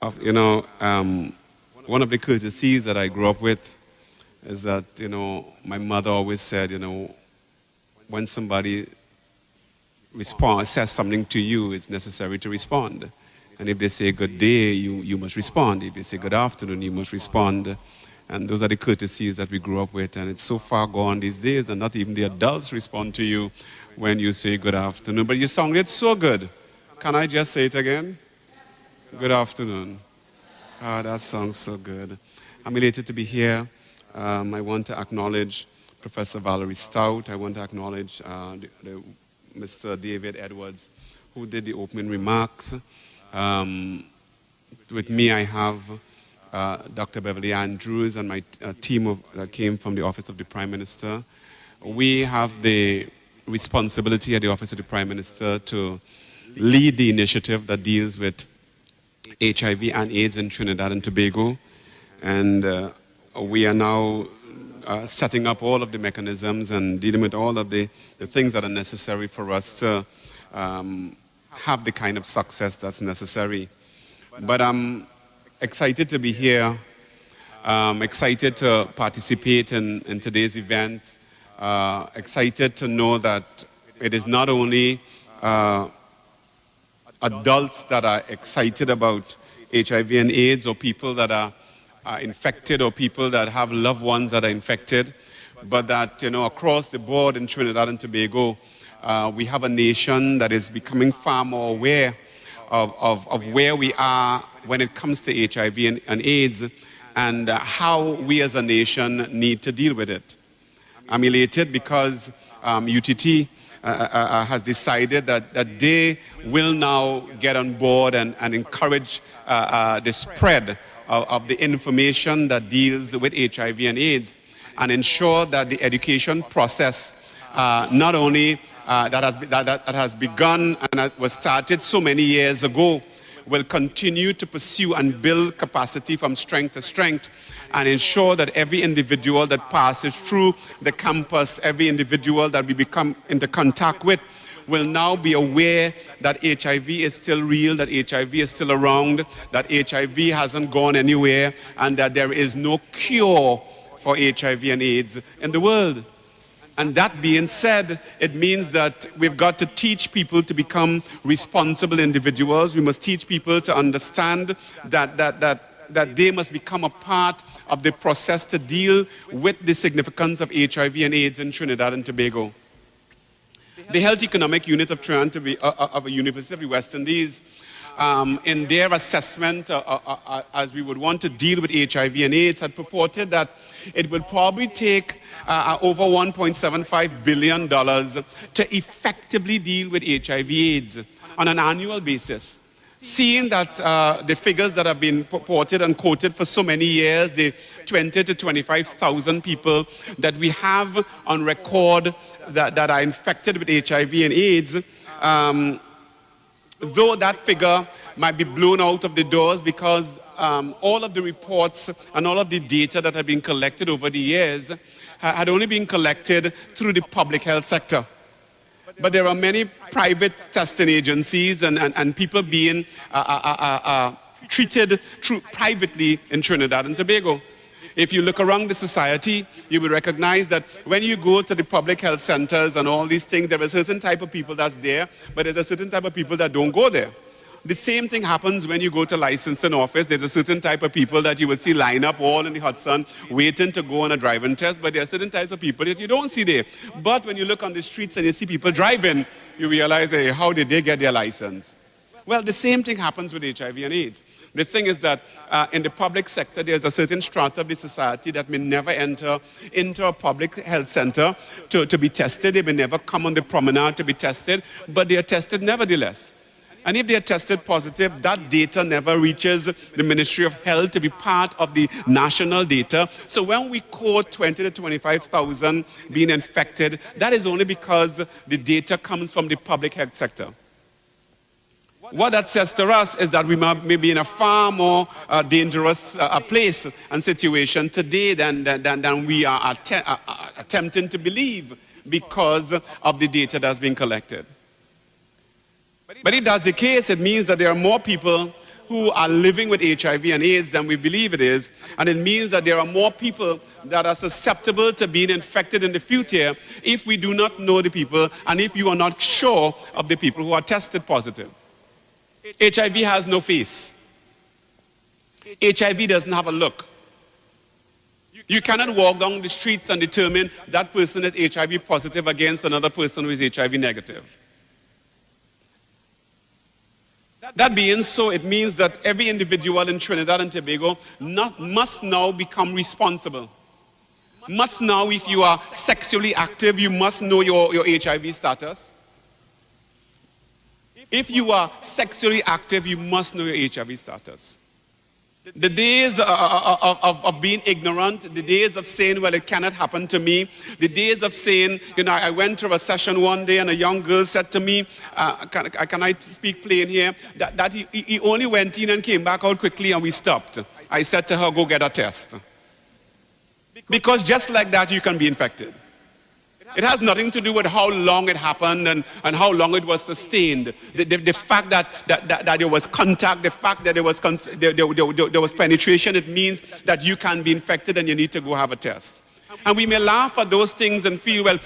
One of the courtesies that I grew up with is that, my mother always said, when somebody says something to you, it's necessary to respond. And if they say good day, you must respond. If they say good afternoon, you must respond. And those are the courtesies that we grew up with. And it's so far gone these days that not even the adults respond to you when you say good afternoon. But you sounded so good. Can I just say it again? Good afternoon. Ah, that sounds so good. I'm elated to be here. I want to acknowledge Professor Valerie Stout. I want to acknowledge Mr. David Edwards, who did the opening remarks. With me, I have Dr. Beverly Andrews and my team that came from the Office of the Prime Minister. We have the responsibility at the Office of the Prime Minister to lead the initiative that deals with HIV and AIDS in Trinidad and Tobago. And we are now setting up all of the mechanisms and dealing with all of the things that are necessary for us to have the kind of success that's necessary. But I'm excited to be here. Excited to participate in today's event. Excited to know that it is not only adults that are excited about HIV and AIDS, or people that are infected, or people that have loved ones that are infected, but that, across the board in Trinidad and Tobago, we have a nation that is becoming far more aware of where we are when it comes to HIV and AIDS, and how we as a nation need to deal with it. I'm elated because UTT has decided that they will now get on board and encourage the spread of the information that deals with HIV and AIDS, and ensure that the education process, not only that has begun and that was started so many years ago, will continue to pursue and build capacity from strength to strength, and ensure that every individual that passes through the campus, every individual that we become into contact with, will now be aware that HIV is still real, that HIV is still around, that HIV hasn't gone anywhere, and that there is no cure for HIV and AIDS in the world. And that being said, it means that we've got to teach people to become responsible individuals. We must teach people to understand that they must become a part of the process to deal with the significance of HIV and AIDS in Trinidad and Tobago. The Health Economic Unit of Trinidad of the University of the West Indies, in their assessment, as we would want to deal with HIV and AIDS, had purported that it would probably take over $1.75 billion to effectively deal with HIV/AIDS on an annual basis. Seeing that the figures that have been purported and quoted for so many years, the 20 to 25,000 people that we have on record that are infected with HIV and AIDS, though that figure might be blown out of the doors because all of the reports and all of the data that have been collected over the years had only been collected through the public health sector. But there are many private testing agencies and people being treated privately in Trinidad and Tobago. If you look around the society, you will recognize that when you go to the public health centers and all these things, there is a certain type of people that's there, but there's a certain type of people that don't go there. The same thing happens when you go to licensing office. There's a certain type of people that you will see line up all in the hot sun waiting to go on a driving test, but there are certain types of people that you don't see there. But when you look on the streets and you see people driving, you realize, hey, how did they get their license? Well, the same thing happens with HIV and AIDS. The thing is that in the public sector, there's a certain strata of the society that may never enter into a public health center to be tested. They may never come on the promenade to be tested, but they are tested nevertheless. And if they are tested positive, that data never reaches the Ministry of Health to be part of the national data. So when we quote 20 to 25,000 being infected, that is only because the data comes from the public health sector. What that says to us is that we may be in a far more dangerous place and situation today than we are attempting to believe because of the data that's being collected. But if that's the case, it means that there are more people who are living with HIV and AIDS than we believe it is. And it means that there are more people that are susceptible to being infected in the future if we do not know the people and if you are not sure of the people who are tested positive. HIV has no face. HIV doesn't have a look. You cannot walk down the streets and determine that person is HIV positive against another person who is HIV negative. That being so, it means that every individual in Trinidad and Tobago must now become responsible. Must now, if you are sexually active, you must know your HIV status. If you are sexually active, you must know your HIV status. The days of being ignorant, the days of saying, well, it cannot happen to me, the days of saying, I went to a session one day and a young girl said to me, can I speak plain here, that he only went in and came back out quickly and we stopped. I said to her, go get a test. Because just like that, you can be infected. It has nothing to do with how long it happened and how long it was sustained. The fact that there was contact, the fact that there was penetration, it means that you can be infected and you need to go have a test. And we may laugh at those things and feel, well,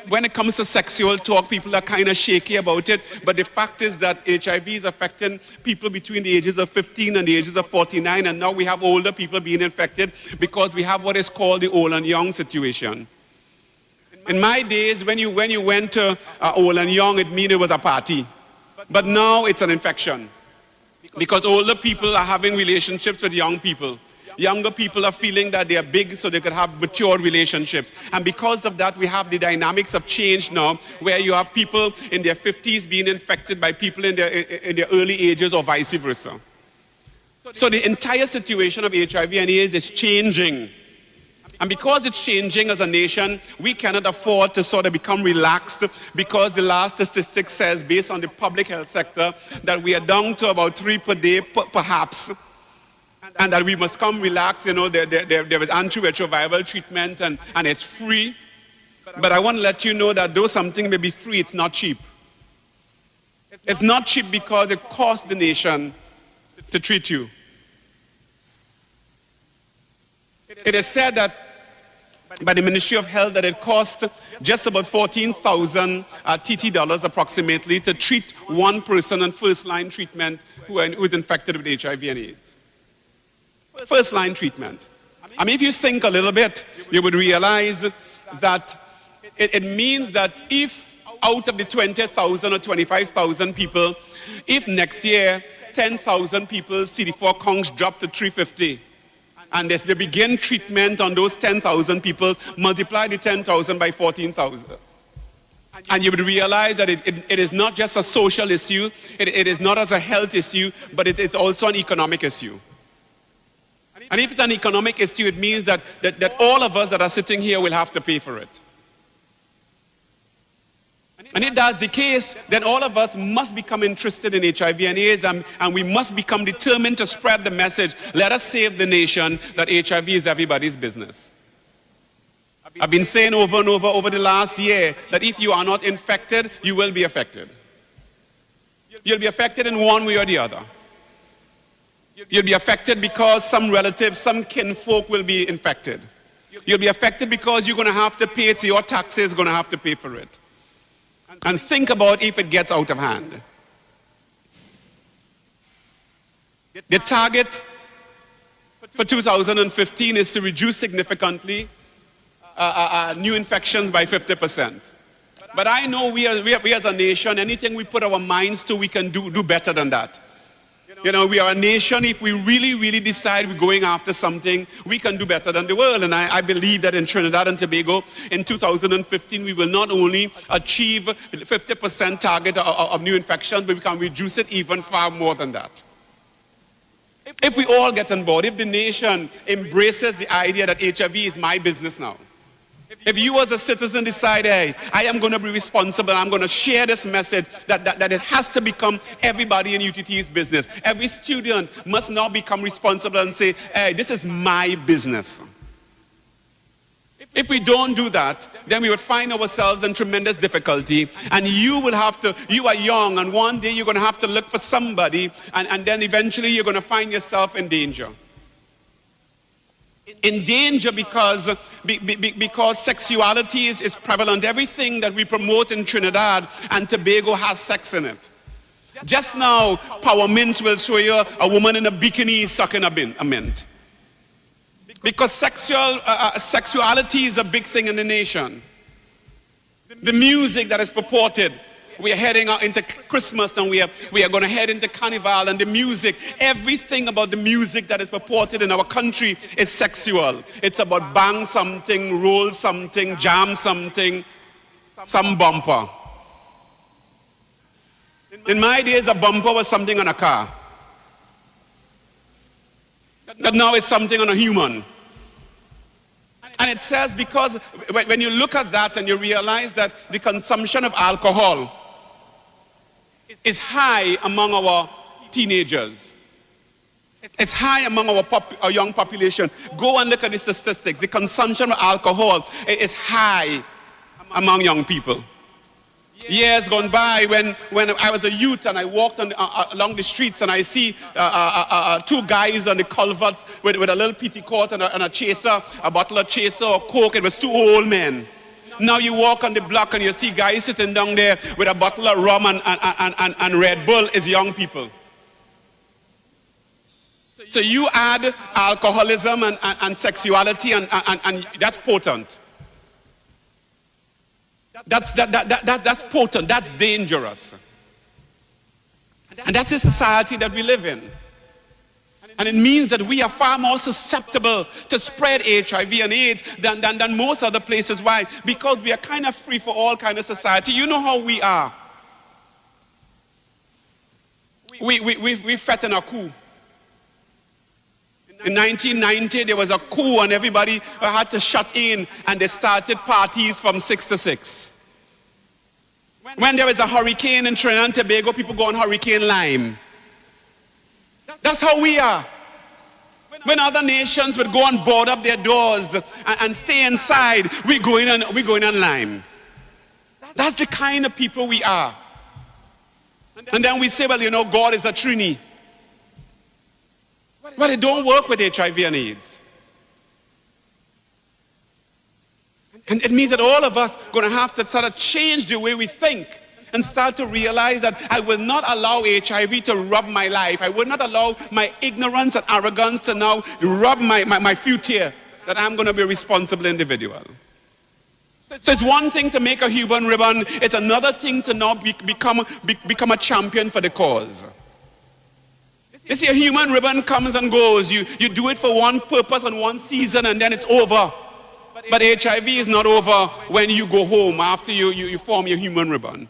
when it comes to sexual talk, people are kind of shaky about it. But the fact is that HIV is affecting people between the ages of 15 and the ages of 49. And now we have older people being infected because we have what is called the old and young situation. In my days, when you went to old and young, it meant it was a party. But now it's an infection. Because older people are having relationships with young people. Younger people are feeling that they are big so they could have mature relationships. And because of that, we have the dynamics of change now, where you have people in their 50s being infected by people in their early ages or vice versa. So the entire situation of HIV and AIDS is changing. And because it's changing as a nation, we cannot afford to sort of become relaxed, because the last statistic says, based on the public health sector, that we are down to about 3 per day, perhaps, and that we must come relaxed. There is antiretroviral treatment and it's free. But I want to let you know that though something may be free, it's not cheap. It's not cheap because it costs the nation to treat you. It is said that by the Ministry of Health that it costs just about 14,000 TT dollars approximately to treat one person on first-line treatment who is infected with HIV and AIDS. First-line treatment. I mean, if you think a little bit, you would realize that it means that if out of the 20,000 or 25,000 people, if next year 10,000 people's CD4 counts drop to 350, and as they begin treatment on those 10,000 people, multiply the 10,000 by 14,000. And you would realize that it is not just a social issue, it is not as a health issue, but it's also an economic issue. And if it's an economic issue, it means that all of us that are sitting here will have to pay for it. And if that's the case, then all of us must become interested in HIV and AIDS, and we must become determined to spread the message. Let us save the nation, that HIV is everybody's business. I've been saying over and over the last year that if you are not infected, you will be affected. You'll be affected in one way or the other. You'll be affected because some relatives, some kinfolk will be infected. You'll be affected because you're going to have to pay it, so your taxes are going to have to pay for it. And think about if it gets out of hand. The target for 2015 is to reduce significantly new infections by 50%. But I know we as a nation, anything we put our minds to, we can do better than that. We are a nation, if we really decide we're going after something, we can do better than the world. And I believe that in Trinidad and Tobago, in 2015, we will not only achieve the 50% target of new infections, but we can reduce it even far more than that. If we all get on board, if the nation embraces the idea that HIV is my business now, if you as a citizen decide, hey, I am going to be responsible, I'm going to share this message that it has to become everybody in UTT's business. Every student must now become responsible and say, hey, this is my business. If we don't do that, then we would find ourselves in tremendous difficulty. And you are young, and one day you're going to have to look for somebody, and then eventually you're going to find yourself in danger. In danger because sexuality is prevalent. Everything that we promote in Trinidad and Tobago has sex in it. Just now, Power Mint will show you a woman in a bikini sucking a mint. Because sexuality is a big thing in the nation. The music that is purported, we are heading out into Christmas, and we are going to head into Carnival, and the music, everything about the music that is purported in our country is sexual. It's about bang something, roll something, jam something, some bumper. In my days, a bumper was something on a car. But now it's something on a human. And it says, because when you look at that and you realize that the consumption of alcohol is high among our teenagers. It's high among our young population. Go and look at the statistics. The consumption of alcohol is high among young people. Years gone by when I was a youth and I walked along the streets and I see two guys on the culvert with a little petticoat and a chaser, a bottle of chaser or Coke. It was two old men. Now you walk on the block and you see guys sitting down there with a bottle of rum and Red Bull. Is young people. So you add alcoholism and sexuality and that's potent. That's potent, that's dangerous. And that's the society that we live in. And it means that we are far more susceptible to spread HIV and AIDS than most other places. Why? Because we are kind of free for all kind of society. You know how we are. We fought in a coup. In 1990, there was a coup and everybody had to shut in, and they started parties from 6 to 6. When there is a hurricane in Trinidad and Tobago, people go on Hurricane Lime. That's how we are. When other nations would go and board up their doors and stay inside, we go in on Lime. That's the kind of people we are. And then we say, well, you know, God is a Trini. Well, it don't work with HIV and AIDS. And it means that all of us are going to have to sort of change the way we think and start to realize that I will not allow HIV to rub my life. I will not allow my ignorance and arrogance to now rub my future, that I'm going to be a responsible individual. So it's one thing to make a human ribbon. It's another thing to now become a champion for the cause. You see, a human ribbon comes and goes. You do it for one purpose and one season, and then it's over. But HIV is not over when you go home after you form your human ribbon.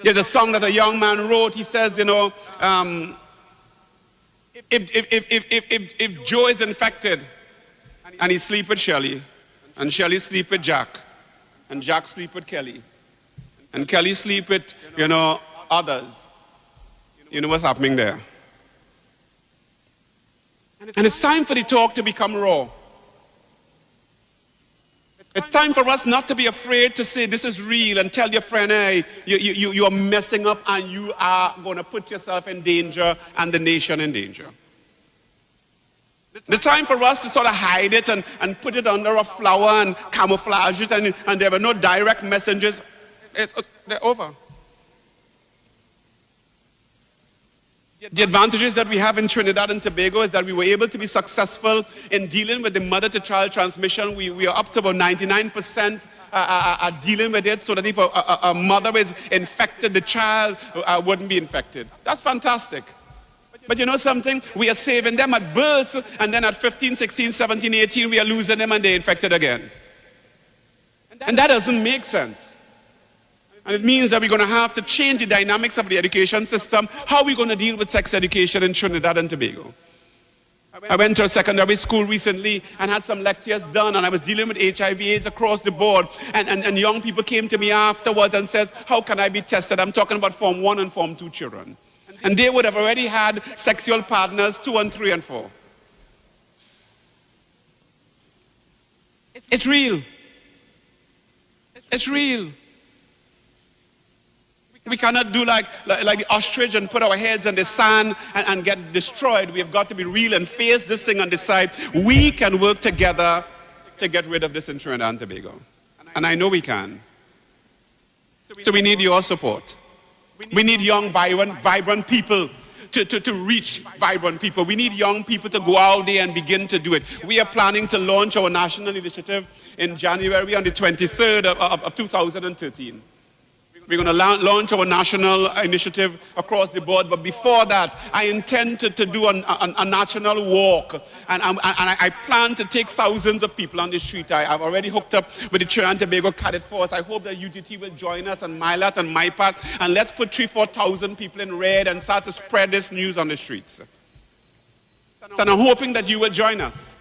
There's a song that a young man wrote. He says, you know, if Joe is infected and he sleep with Shelley, and Shelley sleep with Jack, and Jack sleep with Kelly, and Kelly sleep with, you know, others, you know what's happening there. And it's time for the talk to become raw. It's time for us not to be afraid to say this is real and tell your friend, hey, you are messing up and you are going to put yourself in danger and the nation in danger. The time for us to sort of hide it and put it under a flower and camouflage it and there were no direct messengers, they're over. The advantages that we have in Trinidad and Tobago is that we were able to be successful in dealing with the mother-to-child transmission. We are up to about 99% dealing with it, so that if a mother is infected, the child wouldn't be infected. That's fantastic. But you know something? We are saving them at birth, and then at 15, 16, 17, 18, we are losing them and they're infected again. And that doesn't make sense. And it means that we're going to have to change the dynamics of the education system. How are we going to deal with sex education in Trinidad and Tobago? I went to a secondary school recently and had some lectures done, and I was dealing with HIV/AIDS across the board. And young people came to me afterwards and said, how can I be tested? I'm talking about Form 1 and Form 2 children. And they would have already had sexual partners 2 and 3 and 4. It's real. It's real. We cannot do like the ostrich and put our heads in the sand and get destroyed. We have got to be real and face this thing and decide we can work together to get rid of this in Trinidad and Tobago. And I know we can. So we need your support. We need young, vibrant people to reach vibrant people. We need young people to go out there and begin to do it. We are planning to launch our national initiative in January on the 23rd of 2013. We're going to launch our national initiative across the board, but before that, I intend to do a national walk, and I plan to take thousands of people on the street. I've already hooked up with the Trinidad and Tobago Cadet Force. I hope that UTT will join us on MILAT and MIPAT, and let's put 3,000-4,000 people in red and start to spread this news on the streets. And I'm hoping that you will join us.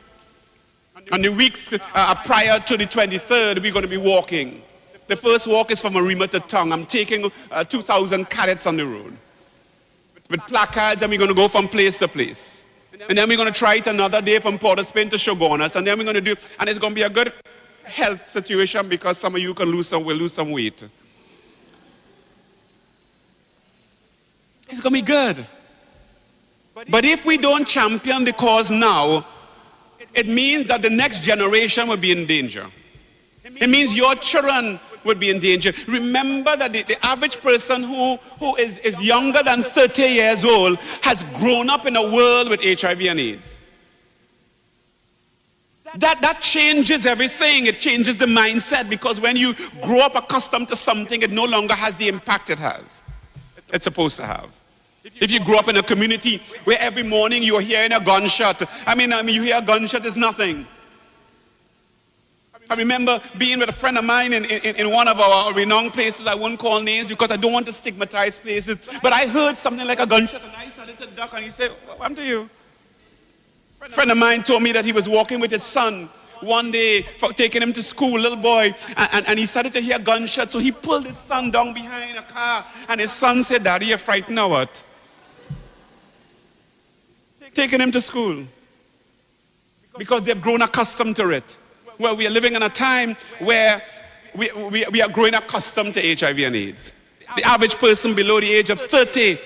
On the weeks prior to the 23rd, we're going to be walking. The first walk is from Arima to Tongue. I'm taking 2,000 cadets on the road with placards, and we're going to go from place to place. And then we're going to try it another day from Port of Spain to Shogunas, and then we're going to do, and it's going to be a good health situation because some of you will lose some weight. It's going to be good. But if we don't champion the cause now, it means that the next generation will be in danger. It means your children would be in danger. Remember that the average person who is younger than 30 years old has grown up in a world with HIV and AIDS. That changes everything. It changes the mindset, because when you grow up accustomed to something, it no longer has the impact it has. It's supposed to have. If you grow up in a community where every morning you're hearing a gunshot, I mean you hear a gunshot is nothing. I remember being with a friend of mine in one of our renowned places. I won't call names because I don't want to stigmatize places. But I heard something like a gunshot, and I started to duck, and he said, "What happened to you?" A friend of mine told me that he was walking with his son one day, taking him to school, little boy, and he started to hear gunshots. So he pulled his son down behind a car, and his son said, "Daddy, you're frightened or what?" Taking him to school because they've grown accustomed to it. Well, we are living in a time where we are growing accustomed to HIV and AIDS. The average person below the age of 30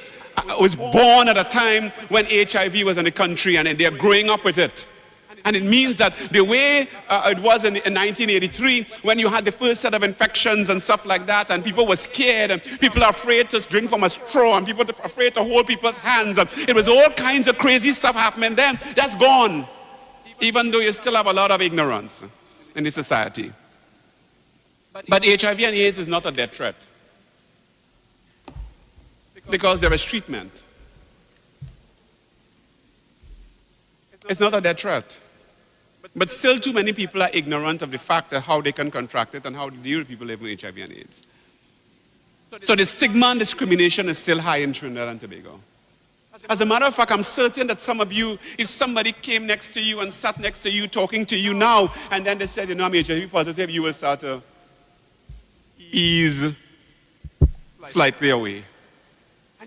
was born at a time when HIV was in the country, and they're growing up with it. And it means that the way it was in 1983, when you had the first set of infections and stuff like that, and people were scared, and people are afraid to drink from a straw, and people are afraid to hold people's hands, and it was all kinds of crazy stuff happening then. That's gone, even though you still have a lot of ignorance in the society. But HIV and AIDS is not a death threat, because there is treatment. It's not a death threat. But still too many people are ignorant of the fact of how they can contract it and how to deal with people living with HIV and AIDS. So the stigma and discrimination is still high in Trinidad and Tobago. As a matter of fact, I'm certain that some of you, if somebody came next to you and sat next to you talking to you now, and then they said, "You know, I'm HIV positive," you will start to ease slightly away.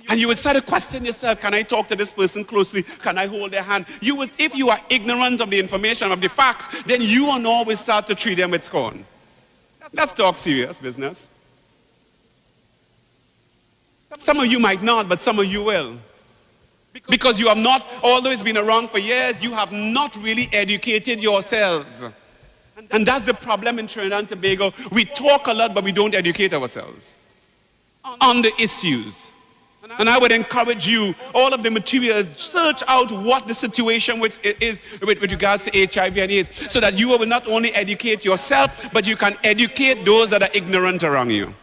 And you would start to question yourself, can I talk to this person closely? Can I hold their hand? You would, if you are ignorant of the information, of the facts, then you will always start to treat them with scorn. Let's talk serious business. Some of you might not, but some of you will. Because you have not, although it's been around for years, you have not really educated yourselves. And that's the problem in Trinidad and Tobago. We talk a lot, but we don't educate ourselves on the issues. And I would encourage you, all of the materials, search out what the situation is with regards to HIV and AIDS, so that you will not only educate yourself, but you can educate those that are ignorant around you.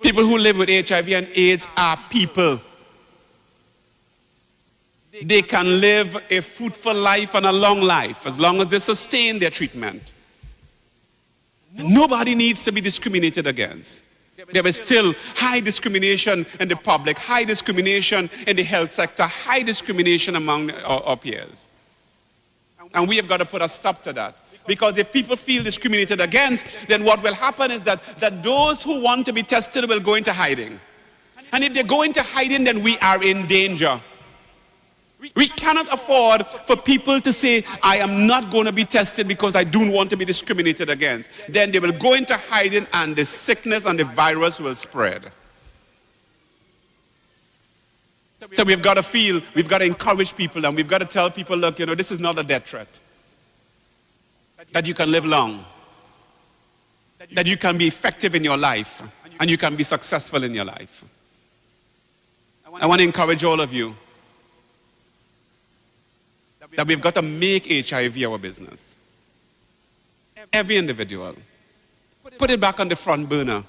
People who live with HIV and AIDS are people. They can live a fruitful life and a long life as long as they sustain their treatment. Nobody needs to be discriminated against. There is still high discrimination in the public, high discrimination in the health sector, high discrimination among our peers. And we have got to put a stop to that. Because if people feel discriminated against, then what will happen is that those who want to be tested will go into hiding. And if they go into hiding, then we are in danger. We cannot afford for people to say, I am not going to be tested because I don't want to be discriminated against. Then they will go into hiding and the sickness and the virus will spread. So we've got to encourage people, and we've got to tell people, look, this is not a death threat. That you can live long. That you can be effective in your life, and you can be successful in your life. I want to encourage all of you that we've got to make HIV our business. Every individual. Put it back on the front burner.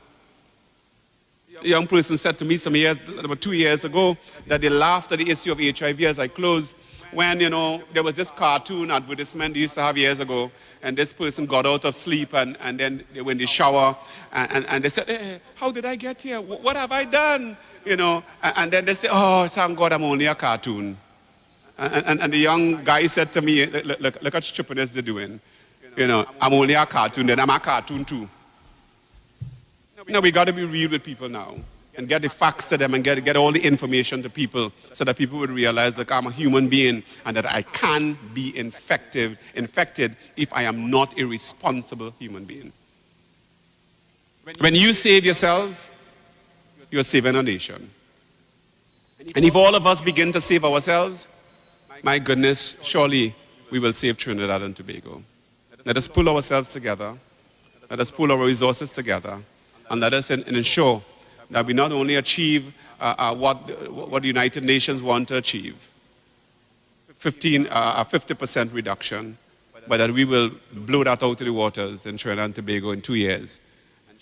A young person said to me about 2 years ago, that they laughed at the issue of HIV as I closed, when, there was this cartoon advertisement they used to have years ago, and this person got out of sleep, and then they went in the shower, and they said, hey, how did I get here? What have I done? And then they say, oh, thank God I'm only a cartoon. And the young guy said to me, look at stupidness they're doing. I'm only a cartoon, then I'm a cartoon too. We got to be real with people now and get the facts to them and get all the information to people so that people would realize that I'm a human being and that I can be infected if I am not a responsible human being. When you save yourselves, you're saving a nation. And if all of us begin to save ourselves, my goodness, surely we will save Trinidad and Tobago. Let us pull ourselves together. Let us pull our resources together. And let us ensure that we not only achieve what the United Nations want to achieve, 50% reduction, but that we will blow that out of the waters in Trinidad and Tobago in 2 years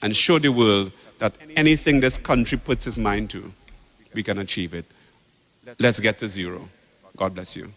and show the world that anything this country puts its mind to, we can achieve it. Let's get to zero. God bless you.